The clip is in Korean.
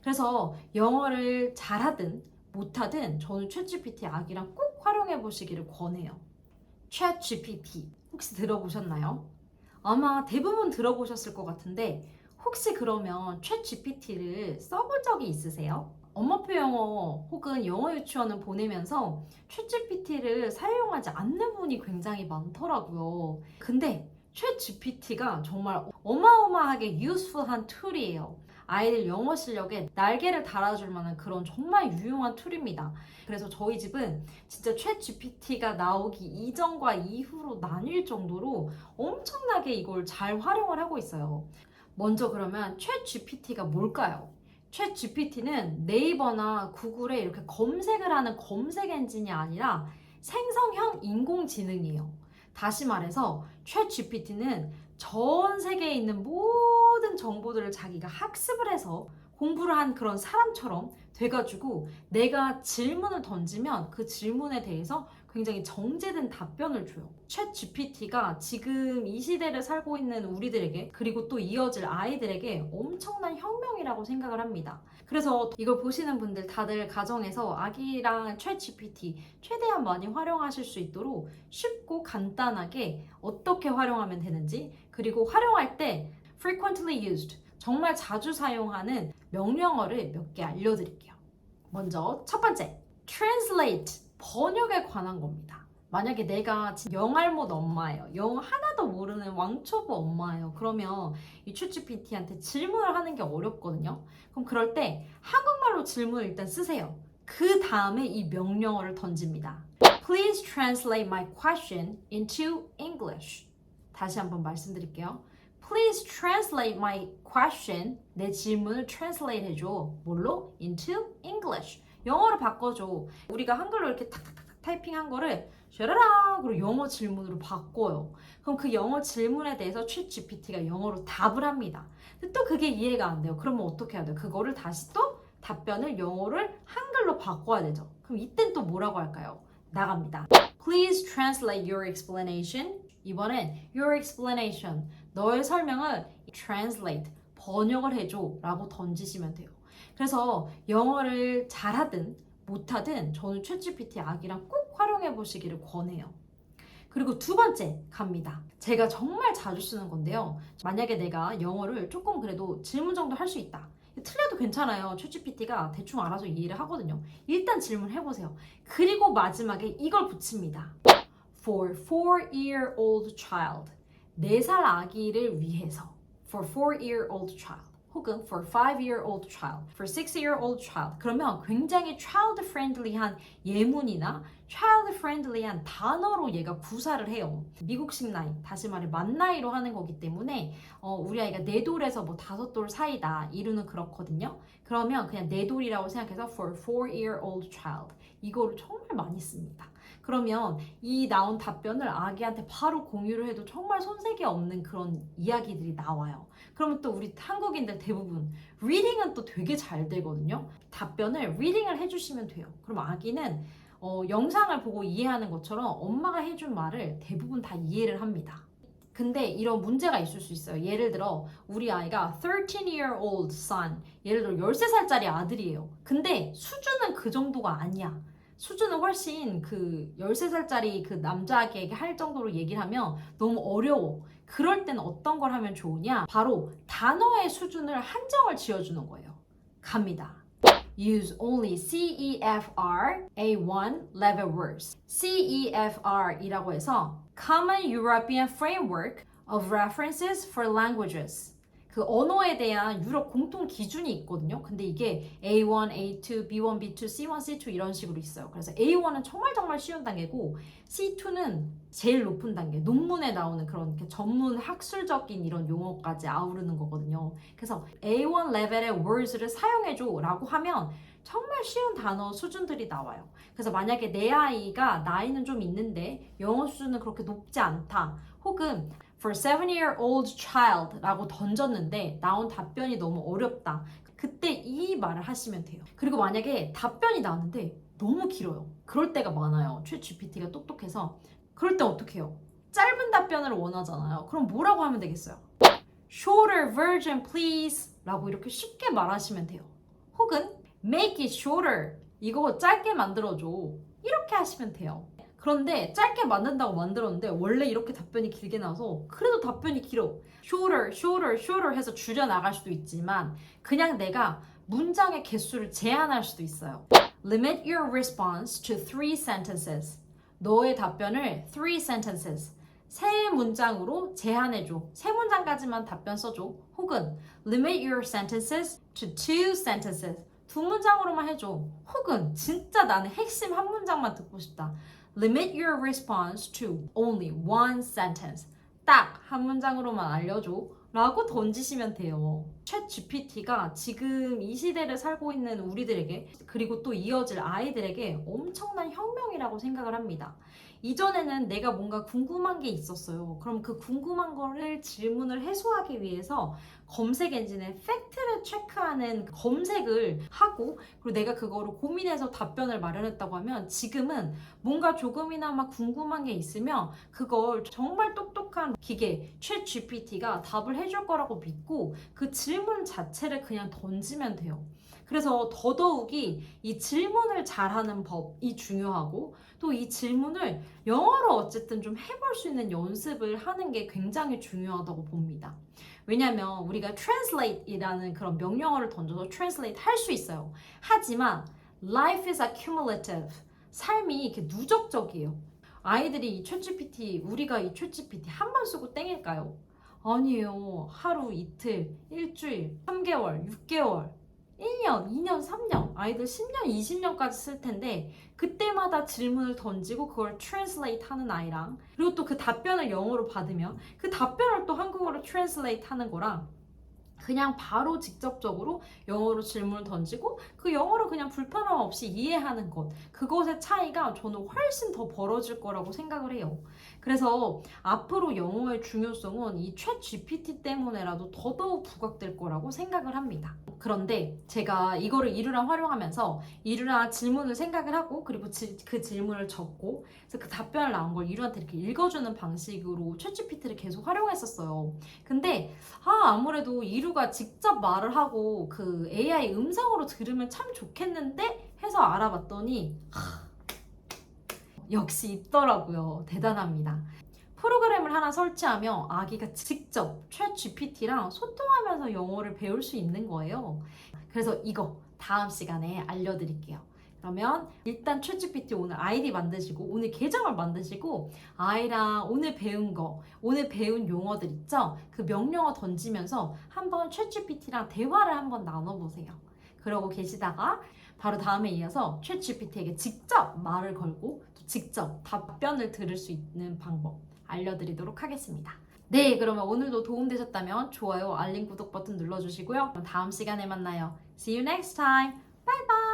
그래서 영어를 잘하든 못하든 저는 챗GPT 아기랑 꼭 활용해 보시기를 권해요. 챗GPT 혹시 들어보셨나요? 아마 대부분 들어보셨을 것 같은데 혹시 그러면 챗GPT를 써본 적이 있으세요? 엄마표 영어 혹은 영어 유치원을 보내면서 챗GPT를 사용하지 않는 분이 굉장히 많더라고요. 근데 챗GPT가 정말 어마어마하게 유스풀한 툴이에요. 아이들 영어 실력에 날개를 달아줄 만한 그런 정말 유용한 툴입니다. 그래서 저희 집은 진짜 챗GPT가 나오기 이전과 이후로 나뉠 정도로 엄청나게 이걸 잘 활용을 하고 있어요. 먼저 그러면 챗GPT가 뭘까요? 챗GPT는 네이버나 구글에 이렇게 검색을 하는 검색 엔진이 아니라 생성형 인공지능이에요. 다시 말해서 챗GPT는 전 세계에 있는 모든 정보들을 자기가 학습을 해서 공부를 한 그런 사람처럼 돼가지고 내가 질문을 던지면 그 질문에 대해서 굉장히 정제된 답변을 줘요. 챗 GPT가 지금 이 시대를 살고 있는 우리들에게 그리고 또 이어질 아이들에게 엄청난 혁명이라고 생각을 합니다. 그래서 이걸 보시는 분들 다들 가정에서 아기랑 챗 GPT 최대한 많이 활용하실 수 있도록 쉽고 간단하게 어떻게 활용하면 되는지 그리고 활용할 때 frequently used 정말 자주 사용하는 명령어를 몇 개 알려드릴게요. 먼저 첫 번째, translate, 번역에 관한 겁니다. 만약에 내가 영알못 엄마예요. 영어 하나도 모르는 왕초보 엄마예요. 그러면 이 챗GPT한테 질문을 하는 게 어렵거든요. 그럼 그럴 때 한국말로 질문을 일단 쓰세요. 그 다음에 이 명령어를 던집니다. Please translate my question into English. 다시 한번 말씀드릴게요. Please translate my question. 내 질문을 translate 해줘. 뭘로? Into English. 영어로 바꿔줘. 우리가 한글로 이렇게 탁탁탁 타이핑한 거를 쉐라락으로 영어 질문으로 바꿔요. 그럼 그 영어 질문에 대해서 챗 GPT가 영어로 답을 합니다. 근데 또 그게 이해가 안 돼요. 그러면 어떻게 해야 돼요? 그거를 다시 또 답변을 영어를 한글로 바꿔야 되죠. 그럼 이땐 또 뭐라고 할까요? 나갑니다. Please translate your explanation. 이번엔 your explanation. 너의 설명을 translate, 번역을 해줘 라고 던지시면 돼요. 그래서 영어를 잘하든 못하든 저는 챗GPT 아기랑 꼭 활용해 보시기를 권해요. 그리고 두 번째 갑니다. 제가 정말 자주 쓰는 건데요. 만약에 내가 영어를 조금 그래도 질문 정도 할 수 있다. 틀려도 괜찮아요. 챗GPT가 대충 알아서 이해를 하거든요. 일단 질문해보세요. 그리고 마지막에 이걸 붙입니다. For 4-year-old child. 4살 아기를 위해서. For 4-year-old child. 혹은 for 5-year-old child, for 6-year-old child. 그러면 굉장히 child friendly한 예문이나 child friendly한 단어로 얘가 구사를 해요. 미국식 나이, 다시 말해 만 나이로 하는 거기 때문에 우리 아이가 4돌에서 뭐 5돌 사이다 이루는 그렇거든요. 그러면 그냥 4돌이라고 생각해서 for 4-year-old child. 이거를 정말 많이 씁니다. 그러면 이 나온 답변을 아기한테 바로 공유를 해도 정말 손색이 없는 그런 이야기들이 나와요. 그러면 또 우리 한국인들 대부분 리딩은 또 되게 잘 되거든요. 답변을 리딩을 해주시면 돼요. 그럼 아기는 영상을 보고 이해하는 것처럼 엄마가 해준 말을 대부분 다 이해를 합니다. 근데 이런 문제가 있을 수 있어요. 예를 들어 우리 아이가 13-year-old son, 예를 들어 13살짜리 아들이에요. 근데 수준은 그 정도가 아니야. 수준은 훨씬 그 13살짜리 그 남자에게 할 정도로 얘기를 하면 너무 어려워. 그럴 때는 어떤 걸 하면 좋으냐? 바로 단어의 수준을 한정을 지어주는 거예요. 갑니다. Use only CEFR A1 level words. CEFR이라고 해서 Common European Framework of References for Languages. 그 언어에 대한 유럽 공통 기준이 있거든요. 근데 이게 A1, A2, B1, B2, C1, C2 이런 식으로 있어요. 그래서 A1은 정말 쉬운 단계고 C2는 제일 높은 단계. 논문에 나오는 그런 전문 학술적인 이런 용어까지 아우르는 거거든요. 그래서 A1 레벨의 words를 사용해줘 라고 하면 정말 쉬운 단어 수준들이 나와요. 그래서 만약에 내 아이가 나이는 좀 있는데 영어 수준은 그렇게 높지 않다. 혹은 for 7-year-old child 라고 던졌는데 나온 답변이 너무 어렵다. 그때 이 말을 하시면 돼요. 그리고 만약에 답변이 나왔는데 너무 길어요. 그럴 때가 많아요. 챗 GPT가 똑똑해서. 그럴 때 어떻게 해요? 짧은 답변을 원하잖아요. 그럼 뭐라고 하면 되겠어요? Shorter version please 라고 이렇게 쉽게 말하시면 돼요. 혹은 make it shorter. 이거 짧게 만들어줘. 이렇게 하시면 돼요. 그런데 짧게 만든다고 만들었는데 원래 이렇게 답변이 길게 나와서 그래도 답변이 길어. shorter, shorter, shorter 해서 줄여나갈 수도 있지만 그냥 내가 문장의 개수를 제한할 수도 있어요. Limit your response to 3 sentences. 너의 답변을 3 sentences. 3문장으로 제한해줘. 3문장까지만 답변 써줘. 혹은 limit your sentences to 2 sentences. 2문장으로만 해줘. 혹은 진짜 나는 핵심 한 문장만 듣고 싶다. Limit your response to only 1 sentence. 딱 한 문장으로만 알려줘. 라고 던지시면 돼요. 챗 GPT가 지금 이 시대를 살고 있는 우리들에게 그리고 또 이어질 아이들에게 엄청난 혁명이라고 생각을 합니다. 이전에는 내가 뭔가 궁금한 게 있었어요. 그럼 그 궁금한 거를 질문을 해소하기 위해서 검색 엔진에 팩트를 체크하는 검색을 하고 그리고 내가 그거를 고민해서 답변을 마련했다고 하면 지금은 뭔가 조금이나마 궁금한 게 있으면 그걸 정말 똑똑한 기계 챗 GPT가 답을 해줄 거라고 믿고 그 질문 자체를 그냥 던지면 돼요. 그래서 더더욱이 이 질문을 잘하는 법이 중요하고 또 이 질문을 영어로 어쨌든 좀 해볼 수 있는 연습을 하는 게 굉장히 중요하다고 봅니다. 왜냐면 우리가 translate이라는 그런 명령어를 던져서 translate 할 수 있어요. 하지만 life is accumulative. 삶이 이렇게 누적적이에요. 아이들이 이 챗GPT, 우리가 이 챗GPT 한 번 쓰고 땡일까요? 아니에요. 하루, 이틀, 일주일, 3개월, 6개월, 1년, 2년, 3년, 아이들 10년, 20년까지 쓸 텐데 그때마다 질문을 던지고 그걸 translate 하는 아이랑 그리고 또 그 답변을 영어로 받으면 그 답변을 또 한국어로 translate 하는 거랑 그냥 바로 직접적으로 영어로 질문을 던지고 그 영어를 그냥 불편함 없이 이해하는 것 그것의 차이가 저는 훨씬 더 벌어질 거라고 생각을 해요. 그래서 앞으로 영어의 중요성은 이 챗 GPT 때문에라도 더더욱 부각될 거라고 생각을 합니다. 그런데 제가 이거를 이루랑 활용하면서 이루랑 질문을 생각을 하고 그리고 그 질문을 적고 그래서 그 답변을 나온 걸 이루한테 이렇게 읽어주는 방식으로 챗 GPT를 계속 활용했었어요. 근데 아무래도 이루가 직접 말을 하고 그 AI 음성으로 들으면 참 좋겠는데 해서 알아봤더니 역시 있더라고요. 대단합니다. 프로그램을 하나 설치하며 아기가 직접 챗 GPT랑 소통하면서 영어를 배울 수 있는 거예요. 그래서 이거 다음 시간에 알려드릴게요. 그러면 일단 챗 GPT 오늘 아이디 만드시고 오늘 계정을 만드시고 아이랑 오늘 배운 거 오늘 배운 용어들 있죠? 그 명령어 던지면서 한번 챗 GPT랑 대화를 한번 나눠보세요. 그러고 계시다가 바로 다음에 이어서 챗 GPT에게 직접 말을 걸고 또 직접 답변을 들을 수 있는 방법 알려드리도록 하겠습니다. 네, 그러면 오늘도 도움되셨다면 좋아요, 알림, 구독 버튼 눌러주시고요. 그럼 다음 시간에 만나요. See you next time. Bye bye.